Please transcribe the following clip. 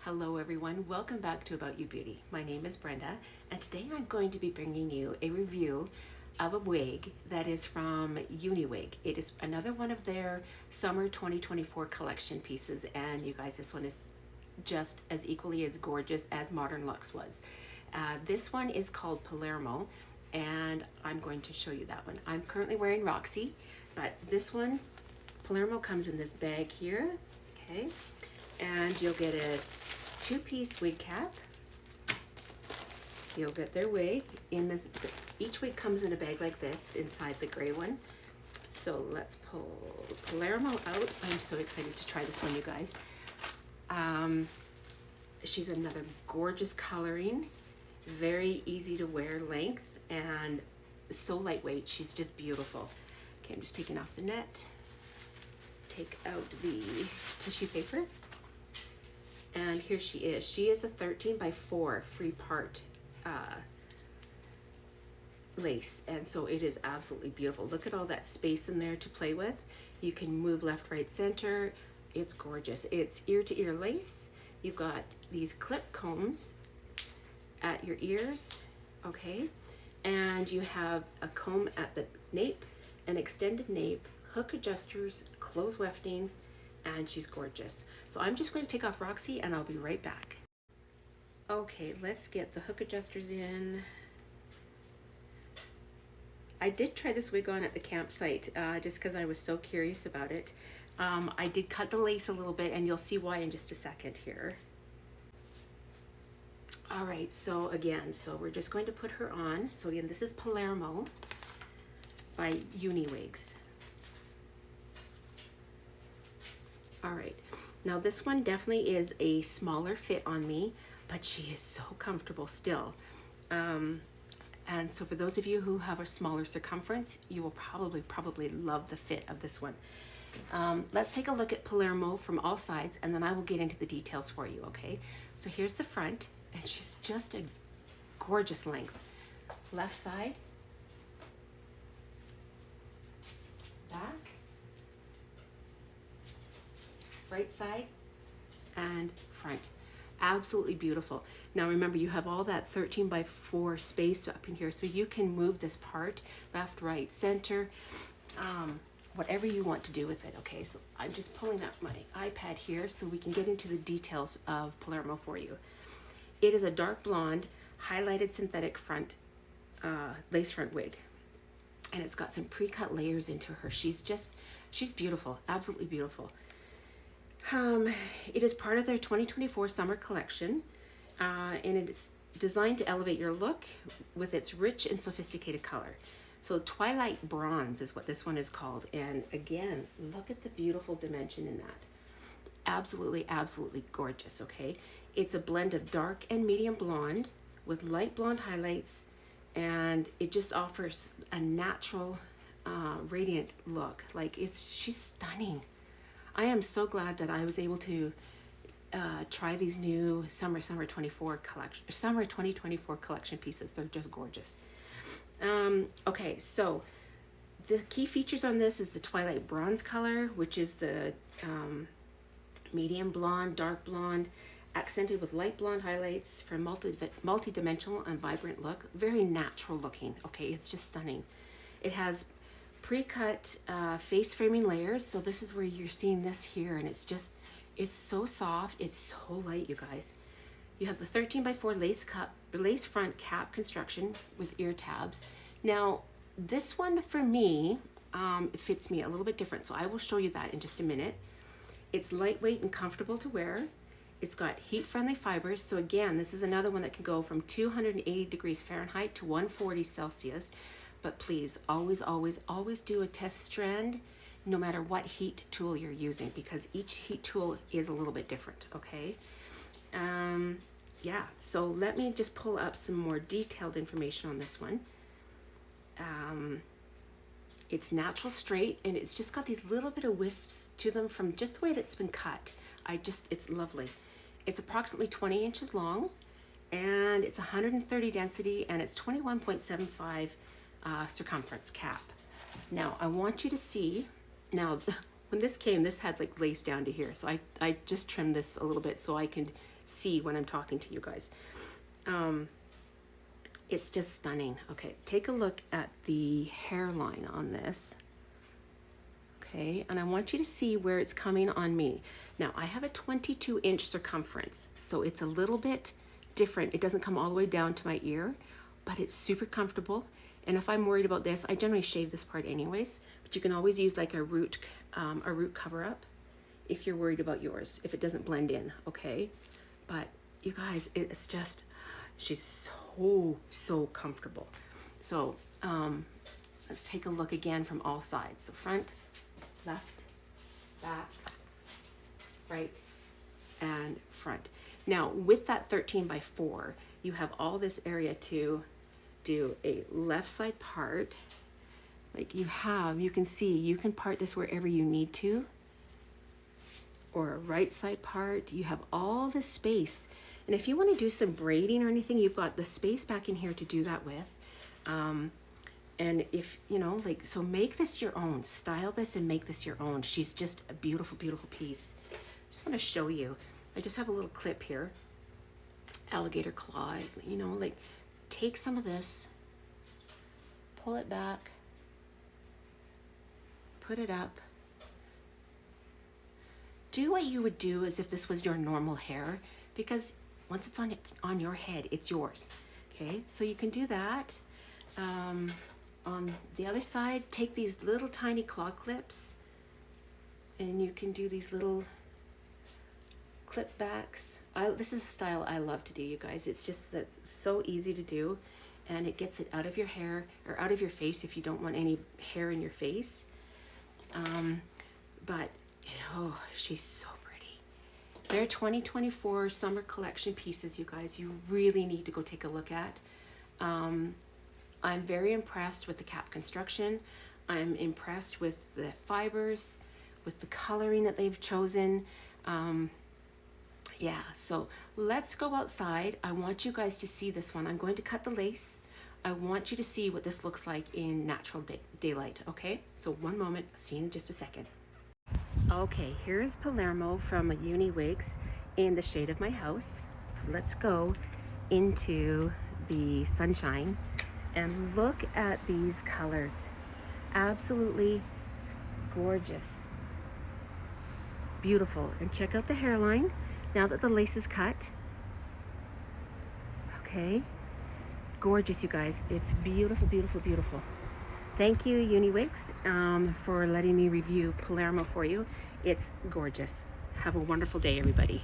Hello everyone, welcome back to About You Beauty. My name is Brenda and today I'm going to be bringing you a review of a wig that is from UniWig. It is another one of their summer 2024 collection pieces, and you guys, this one is just as equally as gorgeous as Modern Luxe was. This one is called Palermo and I'm going to show you that one. I'm currently wearing Roxy, but this one, Palermo, comes in this bag here, okay? And you'll get a two-piece wig cap. You'll get their wig in this. Each wig comes in a bag like this inside the gray one. So let's pull Palermo out. I'm so excited to try this one, you guys. She's another gorgeous coloring, very easy to wear length, and so lightweight. She's just beautiful. Okay, I'm just taking off the net. Take out the tissue paper. And here she is. She is a 13 by 4 free part lace, and so it is absolutely beautiful. Look at all that space in there to play with. You can move left, right, center. It's gorgeous. It's ear to ear lace. You've got these clip combs at your ears, okay? And you have a comb at the nape, an extended nape, hook adjusters, close wefting, and she's gorgeous. So I'm just going to take off Roxy and I'll be right back. Okay, let's get the hook adjusters in. I did try this wig on at the campsite just because I was so curious about it. I did cut the lace a little bit and you'll see why in just a second here. All right, so again, we're just going to put her on. So again, this is Palermo by UniWigs. All right, now this one definitely is a smaller fit on me, but she is so comfortable still. And so for those of you who have a smaller circumference, you will probably love the fit of this one. Let's take a look at Palermo from all sides, and then I will get into the details for you, okay? So here's the front, and she's just a gorgeous length. Left side, back, right side, and front. Absolutely beautiful. Now remember, you have all that 13 by 4 space up in here, so you can move this part left, right, center, whatever you want to do with it, okay? So I'm just pulling up my iPad here so we can get into the details of Palermo for you. It is a dark blonde, highlighted synthetic front, lace front wig. And it's got some pre-cut layers into her. She's beautiful, absolutely beautiful. It is part of their 2024 summer collection, and it's designed to elevate your look with its rich and sophisticated color. So Twilight Bronze is what this one is called, and again, look at the beautiful dimension in that. Absolutely, absolutely gorgeous, okay? It's a blend of dark and medium blonde with light blonde highlights, and it just offers a natural, radiant look. Like, she's stunning. I am so glad that I was able to try these new summer 2024 collection pieces. They're just gorgeous. Okay, so the key features on this is the Twilight Bronze color, which is the medium blonde, dark blonde, accented with light blonde highlights for multi-dimensional and vibrant look. Very natural looking, okay? It's just stunning. It has pre-cut face framing layers, so this is where you're seeing this here, and it's so soft, it's so light, you guys. You have the 13 by 4 lace front cap construction with ear tabs. Now this one for me fits me a little bit different, so I will show you that in just a minute. It's lightweight and comfortable to wear. It's got heat-friendly fibers, so again, this is another one that can go from 280 degrees Fahrenheit to 140 Celsius. But please, always, always, always do a test strand, no matter what heat tool you're using, because each heat tool is a little bit different, okay? Yeah, so let me just pull up some more detailed information on this one. It's natural straight, and it's just got these little bit of wisps to them from just the way that it's been cut. It's lovely. It's approximately 20 inches long, and it's 130 density, and it's 21.75 circumference cap. Now I want you to see, now when this came, this had like lace down to here. So I just trimmed this a little bit so I can see when I'm talking to you guys. It's just stunning. Okay, take a look at the hairline on this. Okay, and I want you to see where it's coming on me. Now, I have a 22-inch circumference, so it's a little bit different. It doesn't come all the way down to my ear, but it's super comfortable. And if I'm worried about this, I generally shave this part anyways, but you can always use like a root cover-up if you're worried about yours, if it doesn't blend in, okay? But you guys, it's just, she's so comfortable. So let's take a look again from all sides. So front, left, back, right, and front. Now with that 13x4, you have all this area to do a left side part. Like you can see, you can part this wherever you need to, or a right side part. You have all this space. And if you want to do some braiding or anything, you've got the space back in here to do that with. And if, you know, like, so make this your own, style this and make this your own. She's just a beautiful, beautiful piece. Just want to show you. I just have a little clip here. Alligator claw, you know, like take some of this, pull it back, put it up. Do what you would do as if this was your normal hair, because once it's on your head, it's yours. Okay, so you can do that. On the other side, take these little tiny claw clips and you can do these little clip backs. This is a style I love to do, you guys. It's just that so easy to do, and it gets it out of your hair or out of your face if you don't want any hair in your face. But oh, she's so pretty. They're 2024 summer collection pieces, you guys. You really need to go take a look at. I'm very impressed with the cap construction. I'm impressed with the fibers, with the coloring that they've chosen. Yeah, so let's go outside. I want you guys to see this one. I'm going to cut the lace. I want you to see what this looks like in natural daylight, okay? So one moment, see you in just a second. Okay, here's Palermo from UniWigs in the shade of my house. So let's go into the sunshine and look at these colors. Absolutely gorgeous. Beautiful. And check out the hairline now that the lace is cut. Okay. Gorgeous, you guys. It's beautiful, beautiful, beautiful. Thank you, UniWigs, for letting me review Palermo for you. It's gorgeous. Have a wonderful day, everybody.